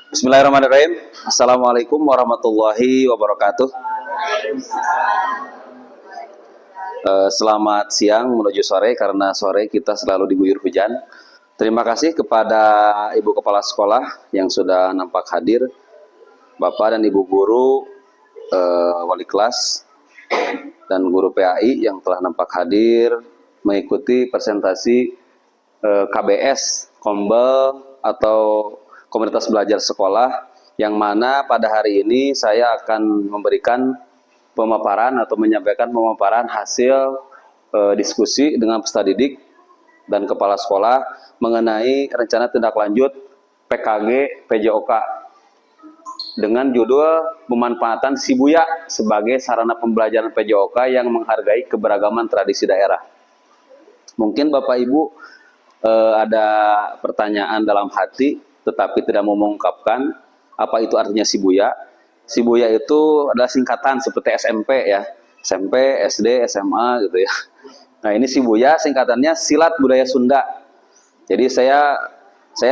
Bismillahirrahmanirrahim. Assalamualaikum warahmatullahi wabarakatuh. Selamat siang menuju sore, karena sore kita selalu diguyur hujan. Terima kasih kepada Ibu Kepala Sekolah yang sudah nampak hadir, Bapak dan Ibu Guru, Wali Kelas, dan Guru PAI yang telah nampak hadir mengikuti presentasi KBS, Kombel, atau Komunitas Belajar Sekolah, yang mana pada hari ini saya akan memberikan pemaparan atau menyampaikan pemaparan hasil diskusi dengan peserta didik dan kepala sekolah mengenai rencana tindak lanjut PKG PJOK dengan judul pemanfaatan Shibuya sebagai sarana pembelajaran PJOK yang menghargai keberagaman tradisi daerah. Mungkin Bapak Ibu ada pertanyaan dalam hati tetapi tidak mau mengungkapkan apa itu artinya Shibuya. Shibuya itu adalah singkatan seperti SMP ya, SMP, SD, SMA gitu ya. Nah, ini Shibuya singkatannya Silat Budaya Sunda. Jadi saya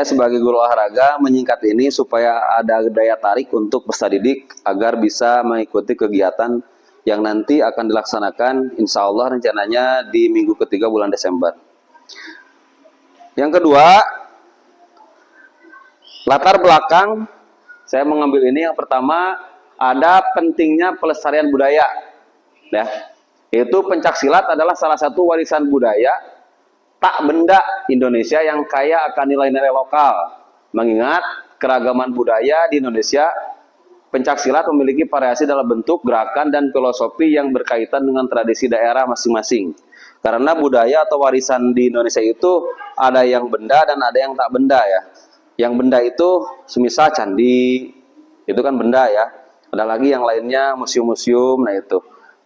sebagai guru olahraga menyingkat ini supaya ada daya tarik untuk peserta didik agar bisa mengikuti kegiatan yang nanti akan dilaksanakan insya Allah rencananya di minggu ketiga bulan Desember. Yang kedua, latar belakang saya mengambil ini, yang pertama ada pentingnya pelestarian budaya, ya. Yaitu pencaksilat adalah salah satu warisan budaya tak benda Indonesia yang kaya akan nilai-nilai lokal. Mengingat keragaman budaya di Indonesia, pencaksilat memiliki variasi dalam bentuk, gerakan, dan filosofi yang berkaitan dengan tradisi daerah masing-masing. Karena budaya atau warisan di Indonesia itu ada yang benda dan ada yang tak benda ya. Yang benda itu semisal candi, itu kan benda ya. Ada lagi yang lainnya museum-museum, nah itu.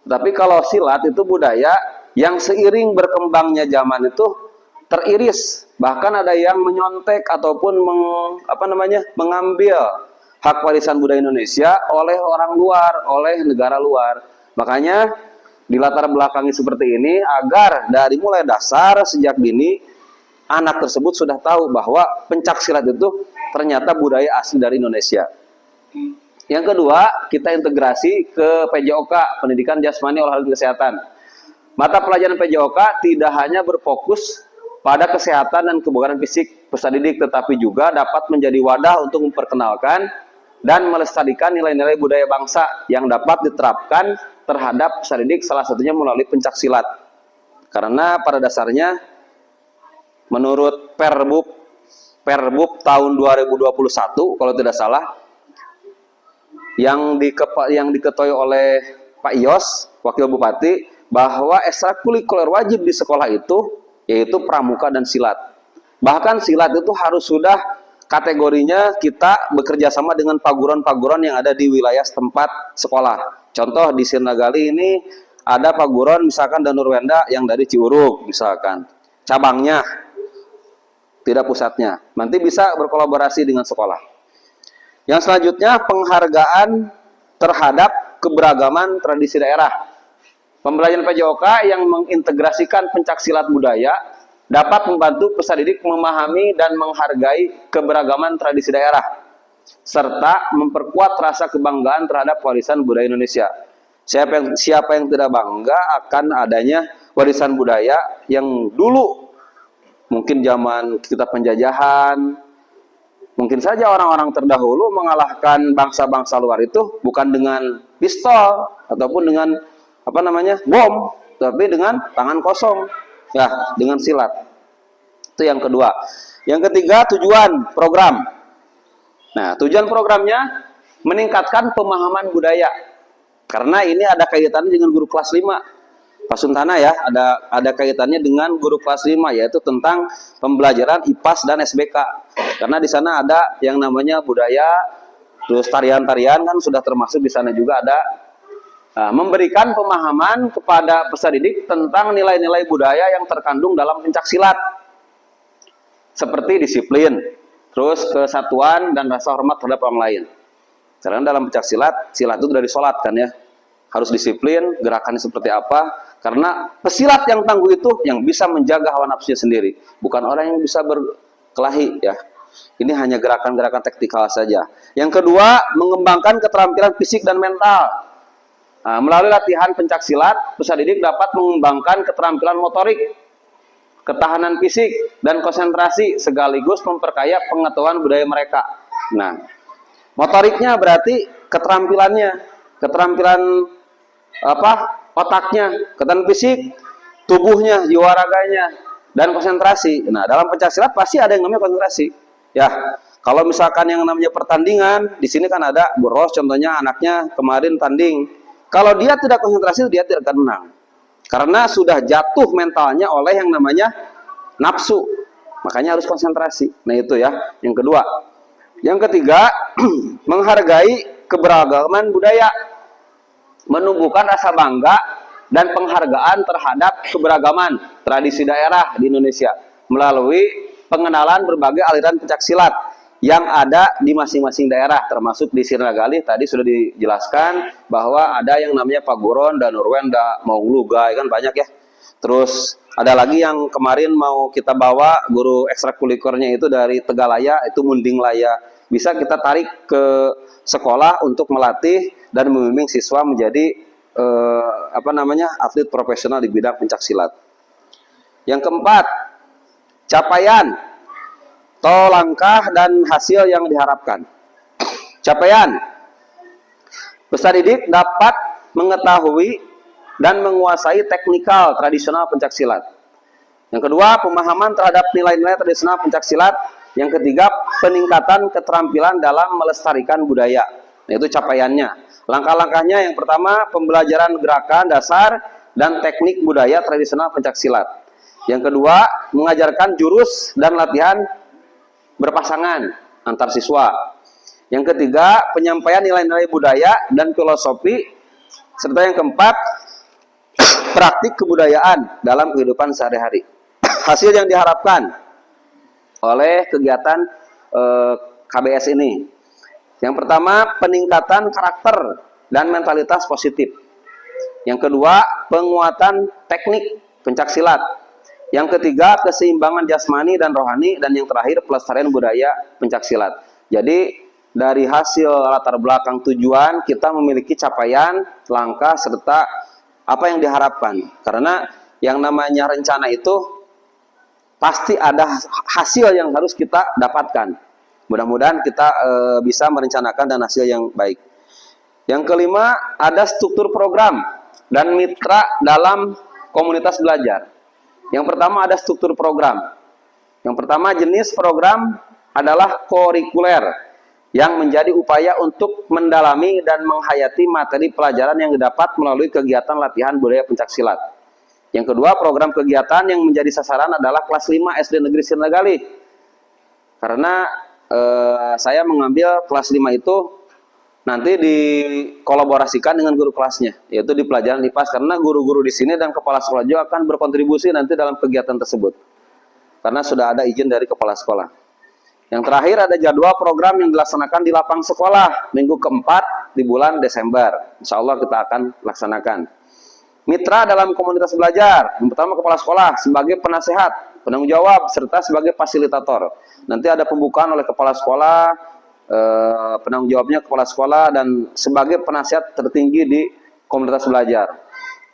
Tapi kalau silat itu budaya yang seiring berkembangnya zaman itu teriris. Bahkan ada yang menyontek ataupun mengambil hak warisan budaya Indonesia oleh orang luar, oleh negara luar. Makanya di latar belakangnya seperti ini agar dari mulai dasar sejak dini anak tersebut sudah tahu bahwa pencaksilat itu ternyata budaya asli dari Indonesia. Yang kedua, kita integrasi ke PJOK, Pendidikan Jasmani Olahraga Kesehatan. Mata pelajaran PJOK tidak hanya berfokus pada kesehatan dan kebugaran fisik peserta didik, tetapi juga dapat menjadi wadah untuk memperkenalkan dan melestarikan nilai-nilai budaya bangsa yang dapat diterapkan terhadap peserta didik, salah satunya melalui pencaksilat. Karena pada dasarnya menurut Perbub tahun 2021 kalau tidak salah yang diketuai oleh Pak Ios, Wakil Bupati, bahwa ekstrakurikuler wajib di sekolah itu yaitu pramuka dan silat. Bahkan silat itu harus sudah kategorinya kita bekerja sama dengan paguron-paguron yang ada di wilayah setempat sekolah. Contoh di Sirnagali ini ada paguron misalkan Danurwenda yang dari Ciurug misalkan. Cabangnya tidak pusatnya. Nanti bisa berkolaborasi dengan sekolah. Yang selanjutnya penghargaan terhadap keberagaman tradisi daerah. Pembelajaran PJOK yang mengintegrasikan pencaksilat budaya dapat membantu peserta didik memahami dan menghargai keberagaman tradisi daerah serta memperkuat rasa kebanggaan terhadap warisan budaya Indonesia. Siapa yang tidak bangga akan adanya warisan budaya yang dulu mungkin zaman kita penjajahan, mungkin saja orang-orang terdahulu mengalahkan bangsa-bangsa luar itu bukan dengan pistol ataupun dengan bom, tapi dengan tangan kosong, ya, dengan silat. Itu yang kedua. Yang ketiga, tujuan program. Nah, tujuan programnya meningkatkan pemahaman budaya. Karena ini ada kaitannya dengan guru kelas 5. Pak Suntana ya, ada kaitannya dengan guru kelas 5, yaitu tentang pembelajaran IPAS dan SBK. Karena di sana ada yang namanya budaya, terus tarian-tarian kan sudah termasuk di sana juga ada. Memberikan pemahaman kepada peserta didik tentang nilai-nilai budaya yang terkandung dalam pencaksilat. Seperti disiplin, terus kesatuan dan rasa hormat terhadap orang lain. Karena dalam pencaksilat, silat itu dari sholat kan ya. Harus disiplin, gerakannya seperti apa. Karena pesilat yang tangguh itu yang bisa menjaga hawa nafsunya sendiri. Bukan orang yang bisa berkelahi ya. Ini hanya gerakan-gerakan taktikal saja. Yang kedua, mengembangkan keterampilan fisik dan mental. Nah, melalui latihan pencak silat, peserta didik dapat mengembangkan keterampilan motorik, ketahanan fisik, dan konsentrasi sekaligus memperkaya pengetahuan budaya mereka. Nah, motoriknya berarti keterampilannya, keterampilan otaknya, keterampilan fisik, tubuhnya, jiwa raganya, dan konsentrasi. Nah, dalam pencak silat pasti ada yang namanya konsentrasi. Ya, kalau misalkan yang namanya pertandingan, di sini kan ada Boros, contohnya anaknya kemarin tanding. Kalau dia tidak konsentrasi, dia tidak akan menang. Karena sudah jatuh mentalnya oleh yang namanya nafsu. Makanya harus konsentrasi. Nah itu ya, yang kedua. Yang ketiga, menghargai keberagaman budaya. Menumbuhkan rasa bangga dan penghargaan terhadap keberagaman tradisi daerah di Indonesia. Melalui pengenalan berbagai aliran pencak silat yang ada di masing-masing daerah, termasuk di Sirnagali tadi sudah dijelaskan bahwa ada yang namanya Paguron, Danurwenda, Maunglugai, kan banyak ya. Terus ada lagi yang kemarin mau kita bawa guru ekstrakurikulernya itu dari Tegalaya, itu Munding Laya. Bisa kita tarik ke sekolah untuk melatih dan membimbing siswa menjadi atlet profesional di bidang pencak silat. Yang keempat, capaian atau langkah dan hasil yang diharapkan. Capaian, peserta didik dapat mengetahui dan menguasai teknikal tradisional pencak silat. Yang kedua, pemahaman terhadap nilai-nilai tradisional pencak silat. Yang ketiga, peningkatan keterampilan dalam melestarikan budaya. Nah, itu capaiannya. Langkah-langkahnya yang pertama, pembelajaran gerakan dasar dan teknik budaya tradisional pencak silat. Yang kedua, mengajarkan jurus dan latihan berpasangan antar siswa. Yang ketiga, penyampaian nilai-nilai budaya dan filosofi. Serta yang keempat, praktik kebudayaan dalam kehidupan sehari-hari. Hasil yang diharapkan oleh kegiatan KBS ini. Yang pertama, peningkatan karakter dan mentalitas positif. Yang kedua, penguatan teknik pencak silat. Yang ketiga, keseimbangan jasmani dan rohani. Dan yang terakhir, pelestarian budaya pencak silat. Jadi, dari hasil latar belakang tujuan, kita memiliki capaian, langkah, serta apa yang diharapkan. Karena yang namanya rencana itu, pasti ada hasil yang harus kita dapatkan. Mudah-mudahan kita bisa merencanakan dan hasil yang baik. Yang kelima, ada struktur program dan mitra dalam komunitas belajar. Yang pertama ada struktur program. Yang pertama jenis program adalah kurikuler yang menjadi upaya untuk mendalami dan menghayati materi pelajaran yang didapat melalui kegiatan latihan budaya pencak silat. Yang kedua, program kegiatan yang menjadi sasaran adalah kelas 5 SD Negeri Sirnagali. Karena saya mengambil kelas 5 itu nanti dikolaborasikan dengan guru kelasnya, yaitu di pelajaran IPAS, karena guru-guru di sini dan kepala sekolah juga akan berkontribusi nanti dalam kegiatan tersebut. Karena sudah ada izin dari kepala sekolah. Yang terakhir ada jadwal program yang dilaksanakan di lapang sekolah minggu keempat di bulan Desember. Insya Allah kita akan laksanakan. Mitra dalam komunitas belajar. Yang pertama kepala sekolah sebagai penasehat, penanggung jawab, serta sebagai fasilitator. Nanti ada pembukaan oleh kepala sekolah, penanggung jawabnya kepala sekolah, dan sebagai penasihat tertinggi di komunitas belajar.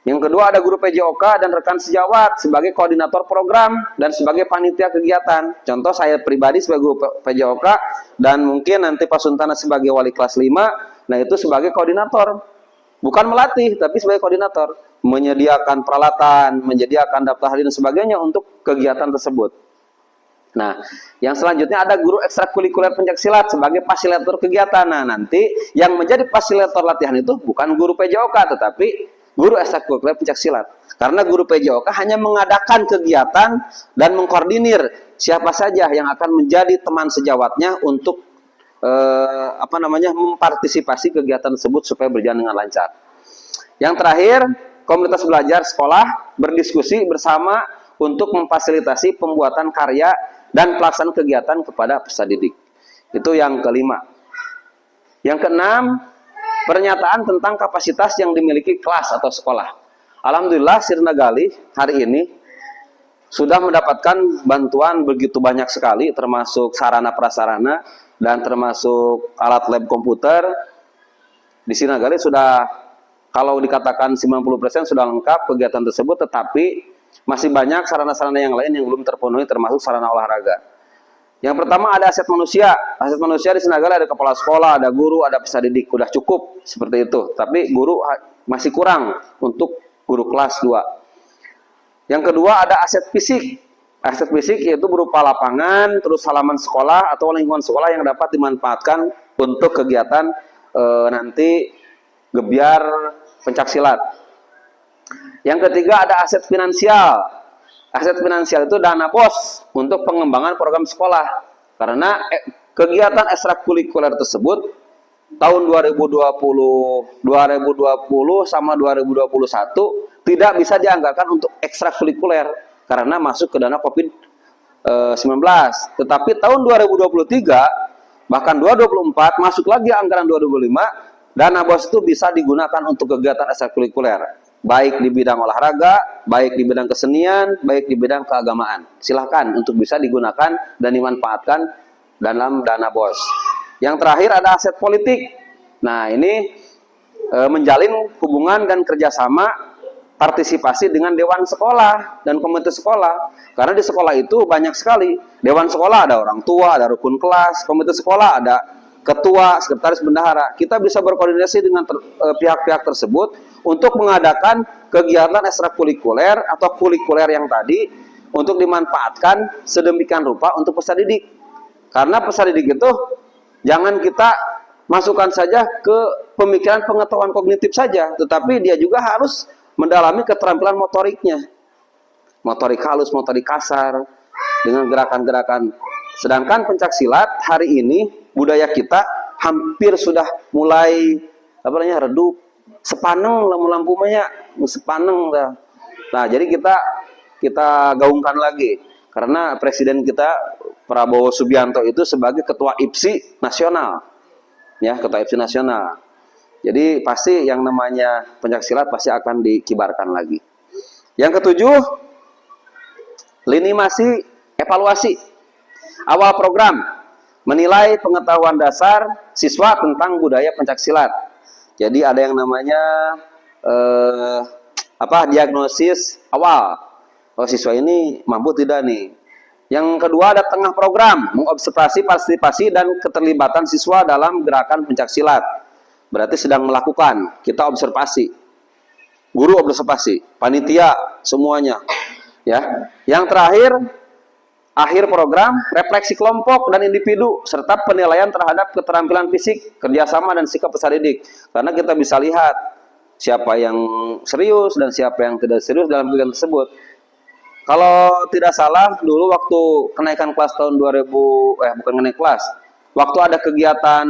Yang kedua ada guru PJOK dan rekan sejawat sebagai koordinator program dan sebagai panitia kegiatan. Contoh saya pribadi sebagai guru PJOK dan mungkin nanti Pak Suntana sebagai wali kelas 5, nah itu sebagai koordinator. Bukan melatih, tapi sebagai koordinator. Menyediakan peralatan, menyediakan daftar hari dan sebagainya untuk kegiatan tersebut. Nah, yang selanjutnya ada guru ekstrakurikuler pencak silat sebagai fasilitator kegiatan. Nah, nanti yang menjadi fasilitator latihan itu bukan guru PJOK, tetapi guru ekstrakurikuler pencak silat. Karena guru PJOK hanya mengadakan kegiatan dan mengkoordinir siapa saja yang akan menjadi teman sejawatnya untuk mempartisipasi kegiatan tersebut supaya berjalan dengan lancar. Yang terakhir, komunitas belajar sekolah berdiskusi bersama untuk memfasilitasi pembuatan karya dan pelaksanaan kegiatan kepada peserta didik. Itu yang kelima. Yang keenam, pernyataan tentang kapasitas yang dimiliki kelas atau sekolah. Alhamdulillah Sirnagali hari ini sudah mendapatkan bantuan begitu banyak sekali, termasuk sarana prasarana dan termasuk alat lab komputer. Di Sinagali sudah, kalau dikatakan 90% sudah lengkap kegiatan tersebut, tetapi masih banyak sarana-sarana yang lain yang belum terpenuhi, termasuk sarana olahraga. Yang pertama ada aset manusia. Aset manusia di Sinagali ada kepala sekolah, ada guru, ada peserta didik. Udah cukup seperti itu. Tapi guru masih kurang untuk guru kelas 2. Yang kedua ada aset fisik. Aset fisik yaitu berupa lapangan, terus halaman sekolah atau lingkungan sekolah yang dapat dimanfaatkan untuk kegiatan nanti gebyar pencaksilat. Yang ketiga ada aset finansial. Aset finansial itu dana BOS untuk pengembangan program sekolah. Karena kegiatan ekstrakurikuler tersebut tahun 2020 sama 2021 tidak bisa dianggarkan untuk ekstrakurikuler karena masuk ke dana COVID-19. Tetapi tahun 2023 bahkan 2024 masuk lagi anggaran 2025, dana BOS itu bisa digunakan untuk kegiatan ekstrakurikuler, baik di bidang olahraga, baik di bidang kesenian, baik di bidang keagamaan. Silahkan untuk bisa digunakan dan dimanfaatkan dalam dana BOS. Yang terakhir ada aset politik. Nah, ini menjalin hubungan dan kerjasama partisipasi dengan dewan sekolah dan komite sekolah. Karena di sekolah itu banyak sekali. Dewan sekolah ada orang tua, ada rukun kelas, komite sekolah ada ketua, sekretaris bendahara. Kita bisa berkoordinasi dengan pihak-pihak tersebut untuk mengadakan kegiatan ekstrakurikuler atau kurikuler yang tadi untuk dimanfaatkan sedemikian rupa untuk peserta didik. Karena peserta didik itu jangan kita masukkan saja ke pemikiran pengetahuan kognitif saja, tetapi dia juga harus mendalami keterampilan motoriknya. Motorik halus, motorik kasar, dengan gerakan-gerakan. Sedangkan pencaksilat hari ini budaya kita hampir sudah mulai redup, sepaneng lampu banyak, sepaneng dah. Nah, jadi kita gaungkan lagi karena presiden kita Prabowo Subianto itu sebagai ketua IPSI nasional. Ya, ketua IPSI nasional. Jadi pasti yang namanya pencaksilat pasti akan dikibarkan lagi. Yang ketujuh, lini masa evaluasi. Awal program menilai pengetahuan dasar siswa tentang budaya pencaksilat. Jadi ada yang namanya diagnosis awal. Oh, siswa ini mampu tidak nih. Yang kedua ada tengah program, mengobservasi partisipasi dan keterlibatan siswa dalam gerakan pencaksilat. Berarti sedang melakukan, kita observasi. Guru observasi, panitia semuanya. Ya. Yang terakhir, akhir program, refleksi kelompok dan individu serta penilaian terhadap keterampilan fisik, kerjasama dan sikap peserta didik. Karena kita bisa lihat siapa yang serius dan siapa yang tidak serius dalam kegiatan tersebut. Kalau tidak salah, dulu waktu kenaikan kelas tahun 2000, bukan kenaikan kelas, waktu ada kegiatan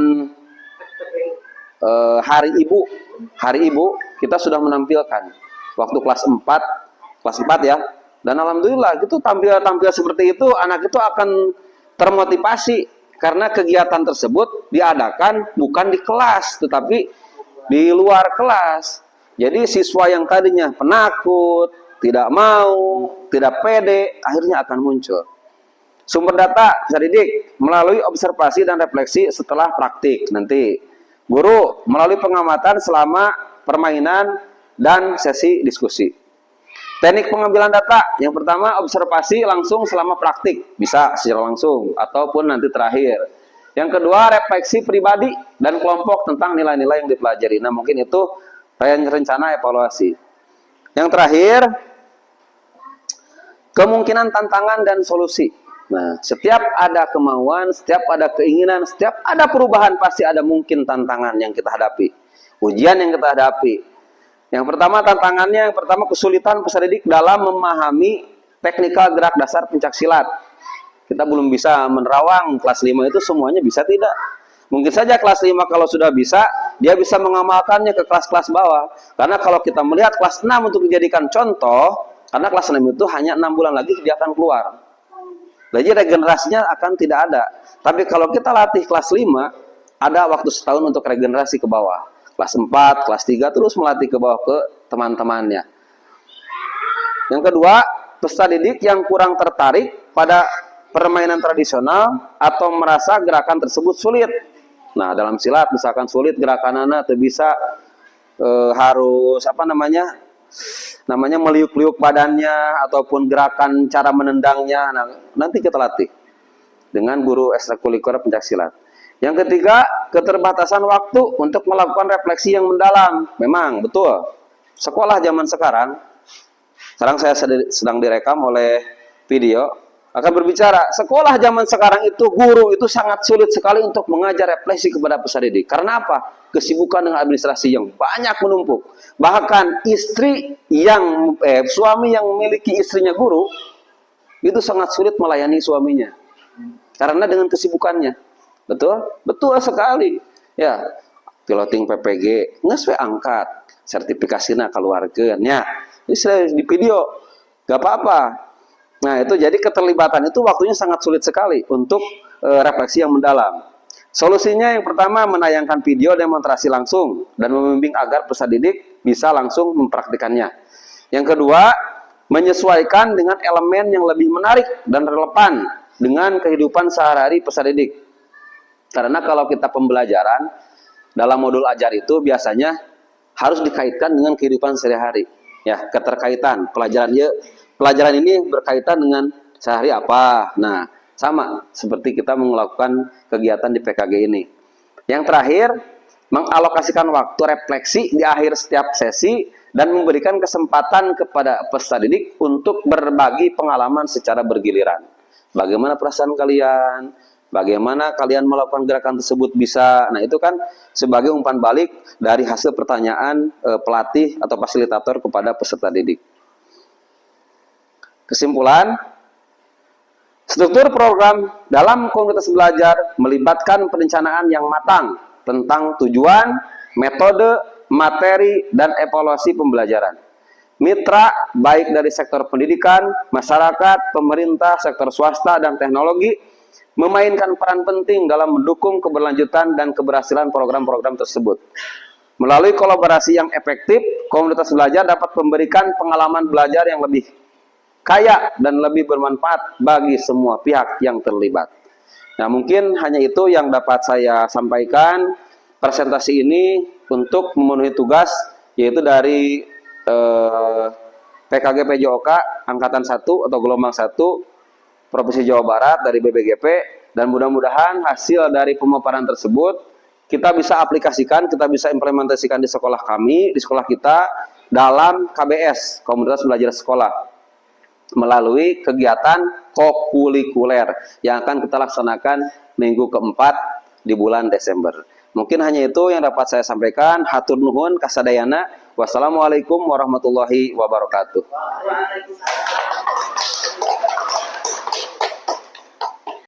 Hari Ibu, kita sudah menampilkan waktu kelas 4 ya. Dan alhamdulillah itu tampil seperti itu, anak itu akan termotivasi karena kegiatan tersebut diadakan bukan di kelas tetapi di luar kelas. Jadi siswa yang tadinya penakut, tidak mau, tidak pede, akhirnya akan muncul. Sumber data peserta didik melalui observasi dan refleksi setelah praktik. Nanti guru melalui pengamatan selama permainan dan sesi diskusi. Teknik pengambilan data, yang pertama observasi langsung selama praktik, bisa secara langsung ataupun nanti terakhir. Yang kedua refleksi pribadi dan kelompok tentang nilai-nilai yang dipelajari. Nah, mungkin itu rencana evaluasi. Yang terakhir kemungkinan tantangan dan solusi. Nah, setiap ada kemauan, setiap ada keinginan, setiap ada perubahan pasti ada mungkin tantangan yang kita hadapi, ujian yang kita hadapi. Yang pertama tantangannya, yang pertama kesulitan peserta didik dalam memahami teknikal gerak dasar pencaksilat. Kita belum bisa menerawang kelas 5 itu semuanya bisa tidak. Mungkin saja kelas 5 kalau sudah bisa, dia bisa mengamalkannya ke kelas-kelas bawah. Karena kalau kita melihat kelas 6 untuk dijadikan contoh, karena kelas 6 itu hanya 6 bulan lagi dia akan keluar. Jadi regenerasinya akan tidak ada. Tapi kalau kita latih kelas 5, ada waktu setahun untuk regenerasi ke bawah. Kelas 4, kelas 3 terus melatih ke bawah ke teman-temannya. Yang kedua, peserta didik yang kurang tertarik pada permainan tradisional atau merasa gerakan tersebut sulit. Nah, dalam silat misalkan sulit gerakan anak atau bisa harus meliuk-liuk badannya ataupun gerakan cara menendangnya. Nah, nanti kita latih dengan guru ekstrakurikuler pencaksilat. Yang ketiga, keterbatasan waktu untuk melakukan refleksi yang mendalam. Memang betul. Sekolah zaman sekarang saya sedang direkam oleh video, akan berbicara, sekolah zaman sekarang itu guru itu sangat sulit sekali untuk mengajar refleksi kepada peserta didik. Karena apa? Kesibukan dengan administrasi yang banyak menumpuk. Bahkan suami yang memiliki istrinya guru itu sangat sulit melayani suaminya karena dengan kesibukannya. Betul? Betul sekali. Ya, piloting PPG nges we angkat, sertifikasinya keluarga. Ya, ini di video. Gak apa-apa. Nah, itu jadi keterlibatan itu waktunya sangat sulit sekali untuk refleksi yang mendalam. Solusinya yang pertama, menayangkan video demonstrasi langsung dan membimbing agar peserta didik bisa langsung mempraktikannya. Yang kedua, menyesuaikan dengan elemen yang lebih menarik dan relevan dengan kehidupan sehari-hari peserta didik. Karena kalau kita pembelajaran dalam modul ajar itu biasanya harus dikaitkan dengan kehidupan sehari-hari. Ya, keterkaitan pelajaran ini berkaitan dengan sehari apa. Nah, sama seperti kita melakukan kegiatan di PKG ini. Yang terakhir, mengalokasikan waktu refleksi di akhir setiap sesi dan memberikan kesempatan kepada peserta didik untuk berbagi pengalaman secara bergiliran. Bagaimana perasaan kalian? Bagaimana kalian melakukan gerakan tersebut bisa? Nah, itu kan sebagai umpan balik dari hasil pertanyaan pelatih atau fasilitator kepada peserta didik. Kesimpulan, struktur program dalam komunitas belajar melibatkan perencanaan yang matang tentang tujuan, metode, materi, dan evaluasi pembelajaran. Mitra, baik dari sektor pendidikan, masyarakat, pemerintah, sektor swasta, dan teknologi, memainkan peran penting dalam mendukung keberlanjutan dan keberhasilan program-program tersebut. Melalui kolaborasi yang efektif, komunitas belajar dapat memberikan pengalaman belajar yang lebih kaya dan lebih bermanfaat bagi semua pihak yang terlibat. Nah, mungkin hanya itu yang dapat saya sampaikan. Presentasi ini untuk memenuhi tugas, yaitu dari PKG PJOK Angkatan 1 atau Gelombang 1 Provinsi Jawa Barat dari BBGP, dan mudah-mudahan hasil dari pemaparan tersebut kita bisa aplikasikan, kita bisa implementasikan di sekolah kami, di sekolah kita dalam KBS, Komunitas Belajar Sekolah, melalui kegiatan kokulikuler yang akan kita laksanakan minggu keempat di bulan Desember. Mungkin hanya itu yang dapat saya sampaikan. Hatur nuhun kasadayana. Wassalamualaikum warahmatullahi wabarakatuh.